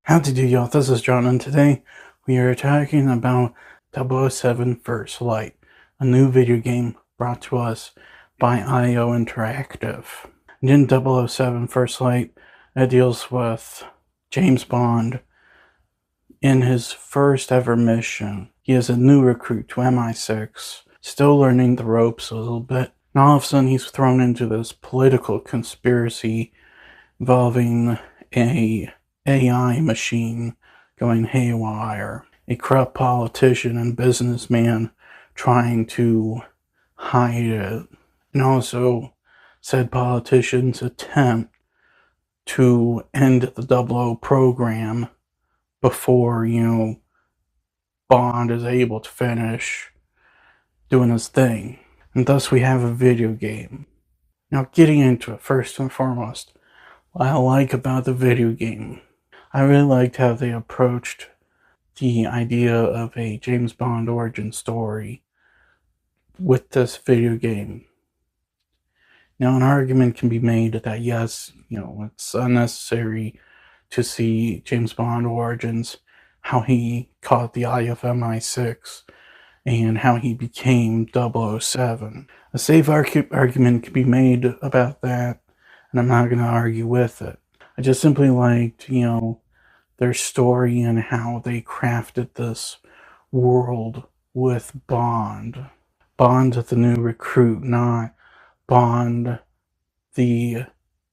How to do, y'all? This is John, and today we are talking about 007 First Light, a new video game brought to us by IO Interactive. And in 007 First Light, it deals with James Bond in his first ever mission. He is a new recruit to MI6, still learning the ropes a little bit, and all of a sudden he's thrown into this political conspiracy involving a AI machine going haywire, a corrupt politician and businessman trying to hide it, and also said politician's attempt to end the 00 program before, Bond is able to finish doing his thing. And thus we have a video game. Now, getting into it, first and foremost, what I like about the video game, I really liked how they approached the idea of a James Bond origin story with this video game. Now, an argument can be made that yes, it's unnecessary to see James Bond origins, how he caught the eye of MI6, and how he became 007. A safe argument can be made about that, and I'm not going to argue with it. I just simply liked, their story and how they crafted this world with Bond. Bond, the new recruit, not Bond, the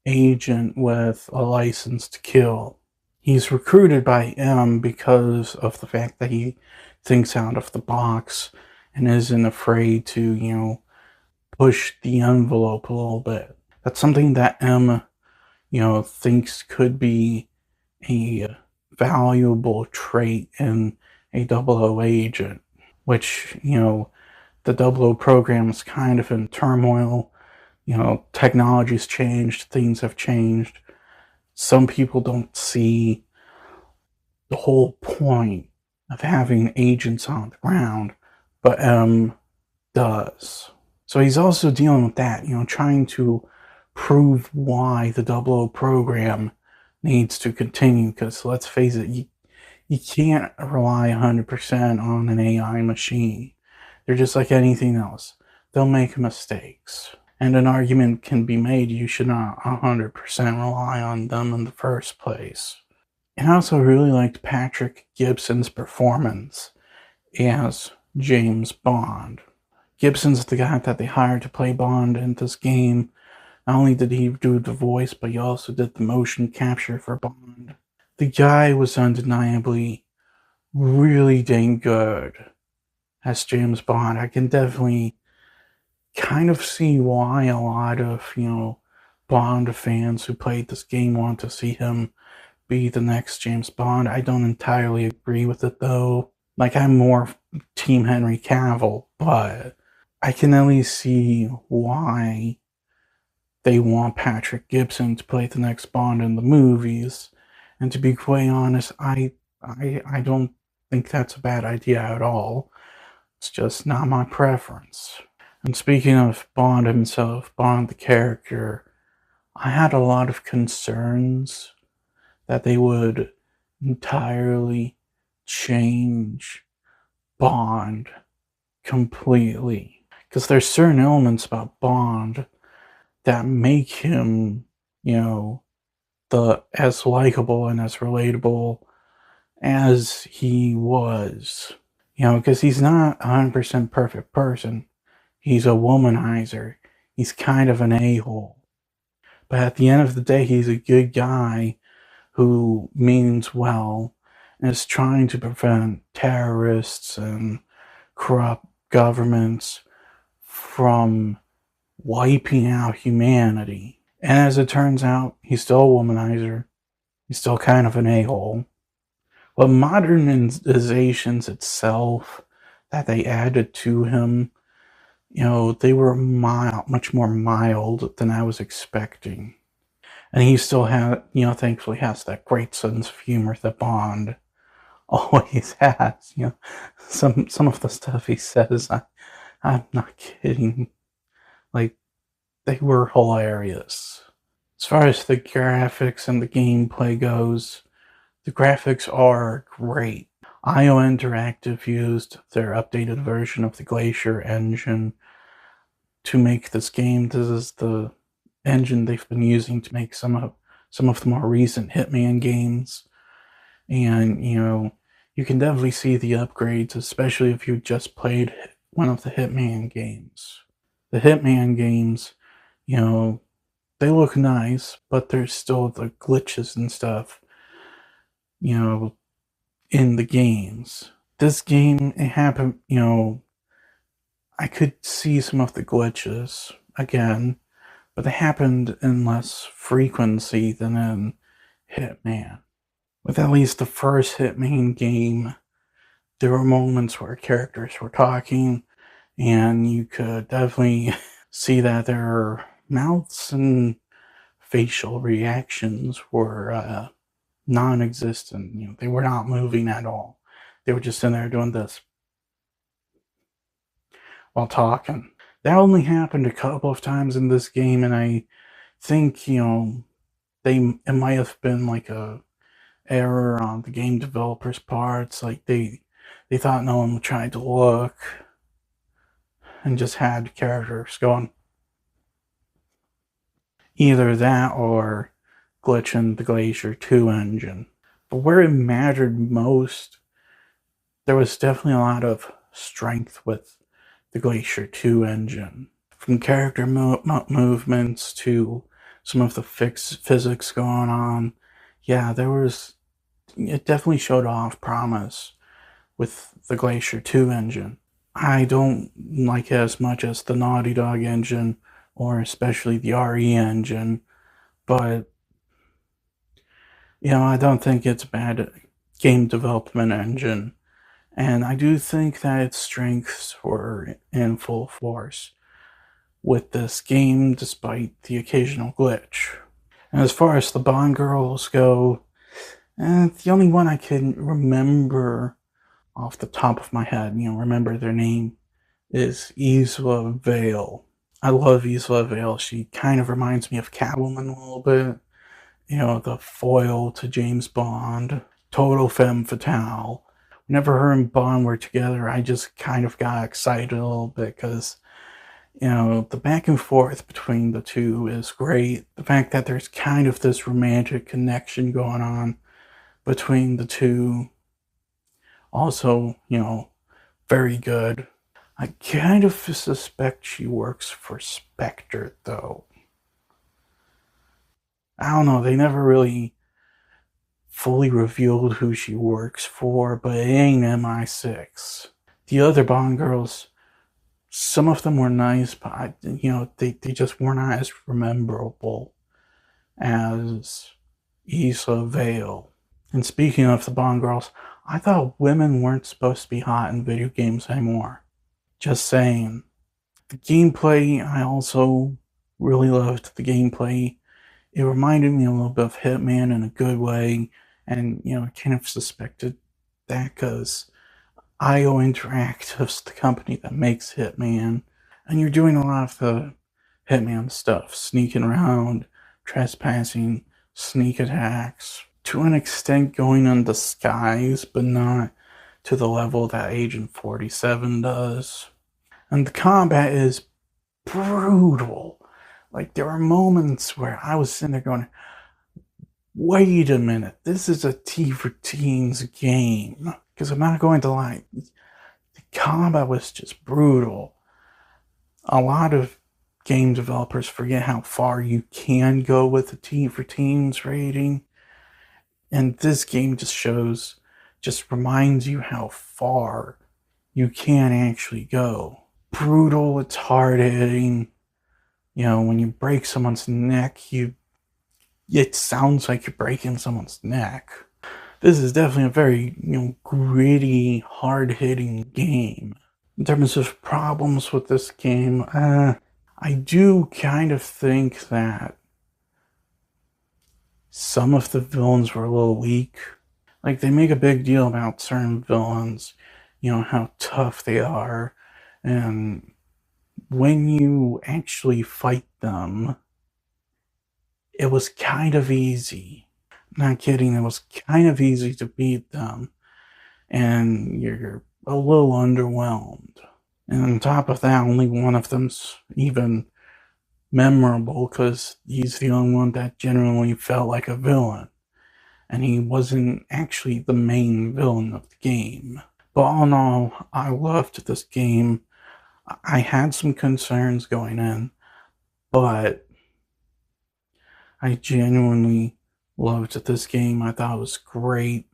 agent with a license to kill. He's recruited by M because of the fact that he thinks out of the box and isn't afraid to, push the envelope a little bit. That's something that M, thinks could be a valuable trait in a 00 agent, which, the 00 program is kind of in turmoil. Technology's changed, things have changed. Some people don't see the whole point of having agents on the ground, but M does. So he's also dealing with that, trying to prove why the 00 program needs to continue, because let's face it, you can't rely 100% on an AI machine. They're just like anything else. They'll make mistakes. And an argument can be made you should not 100% rely on them in the first place. And I also really liked Patrick Gibson's performance as James Bond. Gibson's the guy that they hired to play Bond in this game. Not only did he do the voice, but he also did the motion capture for Bond. The guy was undeniably really dang good as James Bond. I can definitely kind of see why a lot of, Bond fans who played this game want to see him be the next James Bond. I don't entirely agree with it though. Like, I'm more Team Henry Cavill, but I can at least see why they want Patrick Gibson to play the next Bond in the movies. And to be quite honest, I don't think that's a bad idea at all. It's just not my preference. And speaking of Bond himself, Bond the character, I had a lot of concerns that they would entirely change Bond completely. Because there's certain elements about Bond that make him, as likable and as relatable as he was. Because he's not a 100% perfect person. He's a womanizer. He's kind of an a-hole. But at the end of the day, he's a good guy who means well and is trying to prevent terrorists and corrupt governments from wiping out humanity. And as it turns out, he's still a womanizer. He's still kind of an a-hole. But modernizations itself that they added to him, they were much more mild than I was expecting. And he still thankfully has that great sense of humor that Bond always has. Some of the stuff he says, I'm not kidding. Like, they were hilarious. As far as the graphics and the gameplay goes, The graphics are great. IO Interactive used their updated version of the Glacier engine to make this game. This is the engine they've been using to make some of the more recent Hitman games. And, you can definitely see the upgrades, especially if you just played one of the Hitman games. The Hitman games, you know, they look nice, but there's still the glitches and stuff, you know, in the games. This game, it happened, I could see some of the glitches again, but they happened in less frequency than in Hitman. With at least the first Hitman game, there were moments where characters were talking, and you could definitely see that their mouths and facial reactions were non-existent. They were not moving at all. They were just in there doing this while talking. That only happened a couple of times in this game, and I think it might have been like a error on the game developers' parts. Like they thought no one would try to look, and just had characters going. Either that or glitching the Glacier 2 engine. But where it mattered most, there was definitely a lot of strength with the Glacier 2 engine. From character movements to some of the physics going on. Yeah, it definitely showed off promise with the Glacier 2 engine. I don't like it as much as the Naughty Dog engine, or especially the RE engine, but I don't think it's a bad game development engine. And I do think that its strengths were in full force with this game, despite the occasional glitch. And as far as the Bond girls go, the only one I can remember off the top of my head, remember their name, is Isla Vale. I love Isla Vale. She kind of reminds me of Catwoman a little bit. The foil to James Bond. Total femme fatale. Whenever her and Bond were together, I just kind of got excited a little bit because, the back and forth between the two is great. The fact that there's kind of this romantic connection going on between the two, also, very good. I kind of suspect she works for Spectre, though. I don't know, they never really fully revealed who she works for, but it ain't MI6. The other Bond girls, some of them were nice, but they just were not as memorable as Isla Vale. And speaking of the Bond girls, I thought women weren't supposed to be hot in video games anymore. Just saying. The gameplay, I also really loved the gameplay. It reminded me a little bit of Hitman in a good way, and I kind of suspected that because IO Interactive's the company that makes Hitman, and you're doing a lot of the Hitman stuff, sneaking around, trespassing, sneak attacks, to an extent going in disguise, but not to the level that Agent 47 does. And the combat is brutal. Like, there are moments where I was sitting there going, wait a minute, this is a T for Teens game. Because I'm not going to lie, the combat was just brutal. A lot of game developers forget how far you can go with the T for Teens rating. And this game just reminds you how far you can actually go. Brutal, it's hard hitting. When you break someone's neck, it sounds like you're breaking someone's neck. This is definitely a very, gritty, hard-hitting game. In terms of problems with this game, I do kind of think that some of the villains were a little weak. Like, they make a big deal about certain villains, how tough they are, and when you actually fight them, it was kind of easy. Not kidding, it was kind of easy to beat them, and you're a little underwhelmed. And on top of that, only one of them's even memorable because he's the only one that generally felt like a villain. And he wasn't actually the main villain of the game. But all in all, I loved this game. I had some concerns going in, but I genuinely loved this game. I thought it was great.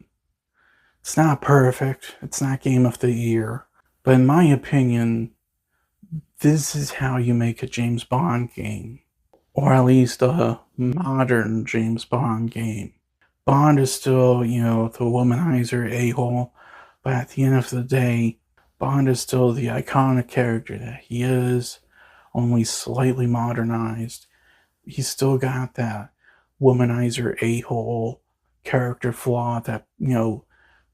It's not perfect, it's not Game of the Year, but in my opinion, this is how you make a James Bond game, or at least a modern James Bond game. Bond is still, the womanizer a-hole, but at the end of the day, Bond is still the iconic character that he is, only slightly modernized. He's still got that womanizer a-hole character flaw that,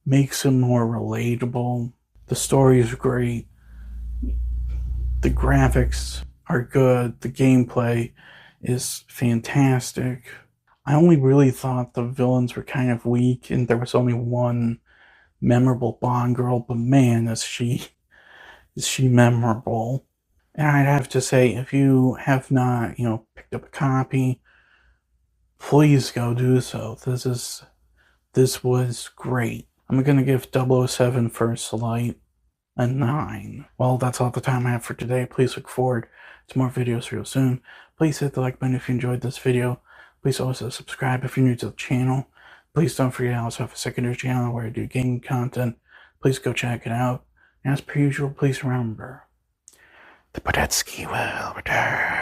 makes him more relatable. The story is great. The graphics are good. The gameplay is fantastic. I only really thought the villains were kind of weak and there was only one memorable Bond girl, but man, is she memorable. And I'd have to say, if you have not, picked up a copy, please go do so. This was great. I'm gonna give 007 First Light a 9. Well, that's all the time I have for today. Please look forward to more videos real soon. Please hit the like button if you enjoyed this video. Please also subscribe if you're new to the channel. Please don't forget I also have a secondary channel where I do gaming content. Please go check it out. And as per usual, please remember, the Podetsky will return.